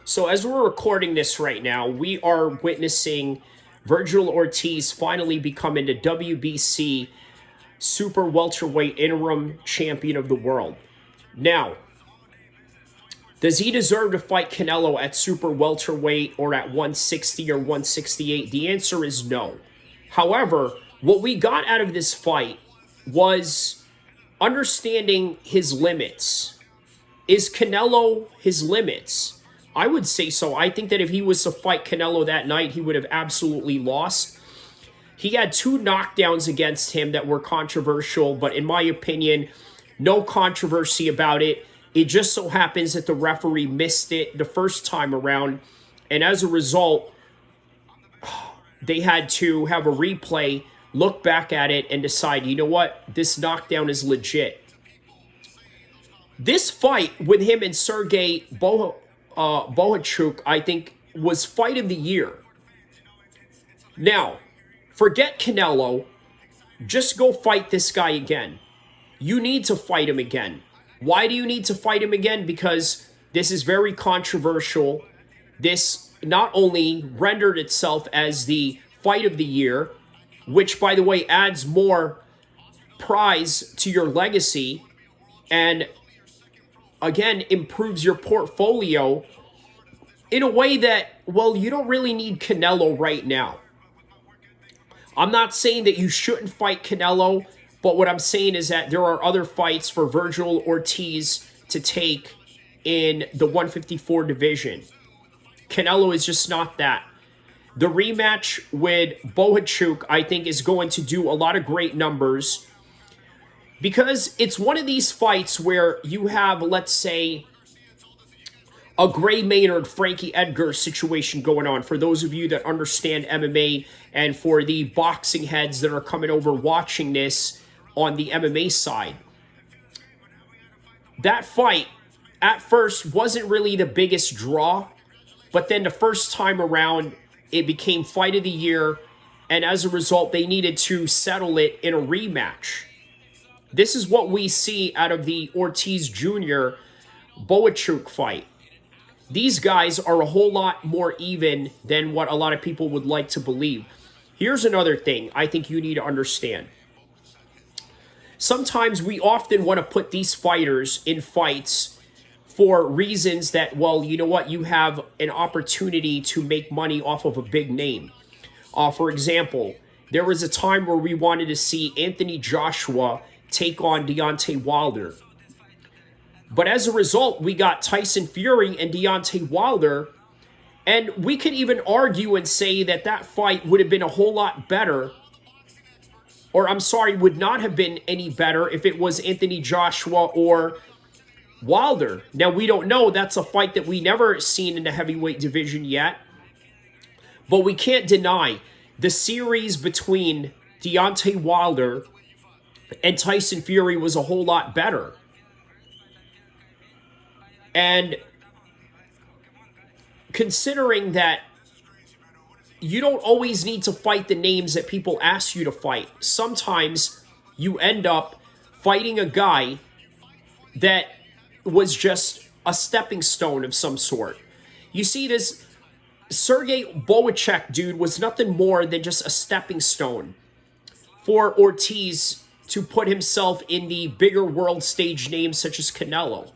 So as we're recording this right now, we are witnessing Virgil Ortiz finally becoming the WBC super welterweight interim champion of the world. Now, does he deserve to fight Canelo at super welterweight or at 160 or 168? The answer is no. However, what we got out of this fight was understanding his limits. Is Canelo his limits? I would say so. I think that if he was to fight Canelo that night, he would have absolutely lost. He had two knockdowns against him that were controversial, but in my opinion, no controversy about it. It just so happens that the referee missed it the first time around, and as a result, they had to have a replay, look back at it, and decide, you know what, this knockdown is legit. This fight with him and Sergey Bohachuk, I think, was fight of the year. Now, forget Canelo. Just go fight this guy again. You need to fight him again. Why do you need to fight him again? Because this is very controversial. This not only rendered itself as the fight of the year, which, by the way, adds more prize to your legacy and, again, improves your portfolio in a way that, well, you don't really need Canelo right now. I'm not saying that you shouldn't fight Canelo, but what I'm saying is that there are other fights for Virgil Ortiz to take in the 154 division. Canelo is just not that. The rematch with Bohachuk, I think, is going to do a lot of great numbers because it's one of these fights where you have, let's say, a Gray Maynard, Frankie Edgar situation going on, for those of you that understand MMA and for the boxing heads that are coming over watching this on the MMA side. That fight, at first, wasn't really the biggest draw, but then the first time around, it became fight of the year, and as a result, they needed to settle it in a rematch. This is what we see out of the Ortiz Jr. Bohachuk fight. These guys are a whole lot more even than what a lot of people would like to believe. Here's another thing I think you need to understand. Sometimes we often want to put these fighters in fights for reasons that, well, you know what, you have an opportunity to make money off of a big name. For example, there was a time where we wanted to see Anthony Joshua take on Deontay Wilder. But as a result, we got Tyson Fury and Deontay Wilder, and we could even argue and say that that fight would have been a whole lot better, or I'm sorry, would not have been any better if it was Anthony Joshua or Wilder. Now, we don't know. That's a fight that we never seen in the heavyweight division yet, but we can't deny the series between Deontay Wilder and Tyson Fury was a whole lot better. And considering that you don't always need to fight the names that people ask you to fight, sometimes you end up fighting a guy that was just a stepping stone of some sort. You see, this Sergey Bohachuk dude was nothing more than just a stepping stone for Ortiz to put himself in the bigger world stage names such as Canelo.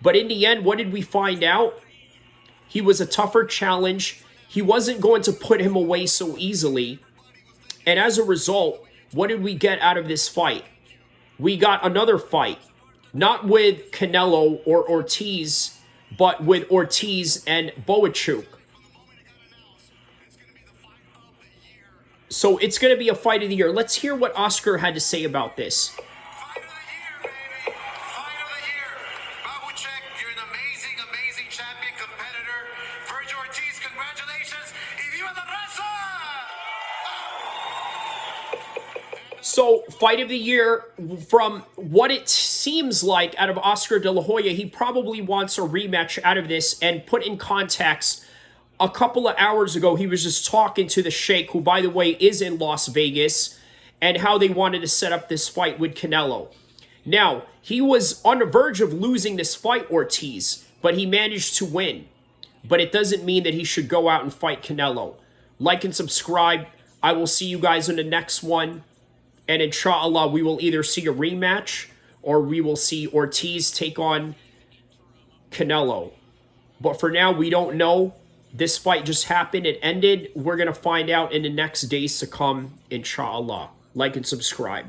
But in the end, what did we find out? He was a tougher challenge. He wasn't going to put him away so easily. And as a result, what did we get out of this fight? We got another fight. Not with Canelo or Ortiz, but with Ortiz and Bohachuk. So it's going to be a fight of the year. Let's hear what Oscar had to say about this. So, fight of the year, from what it seems like out of Oscar De La Hoya, he probably wants a rematch out of this. And put in context, a couple of hours ago, he was just talking to the Sheikh, who, by the way, is in Las Vegas, and how they wanted to set up this fight with Canelo. Now, he was on the verge of losing this fight, Ortiz, but he managed to win. but it doesn't mean that he should go out and fight Canelo. Like and subscribe. I will see you guys in the next one. And inshallah, we will either see a rematch or we will see Ortiz take on Canelo. But for now, we don't know. This fight just happened. It ended. We're going to find out in the next days to come, inshallah. Like and subscribe.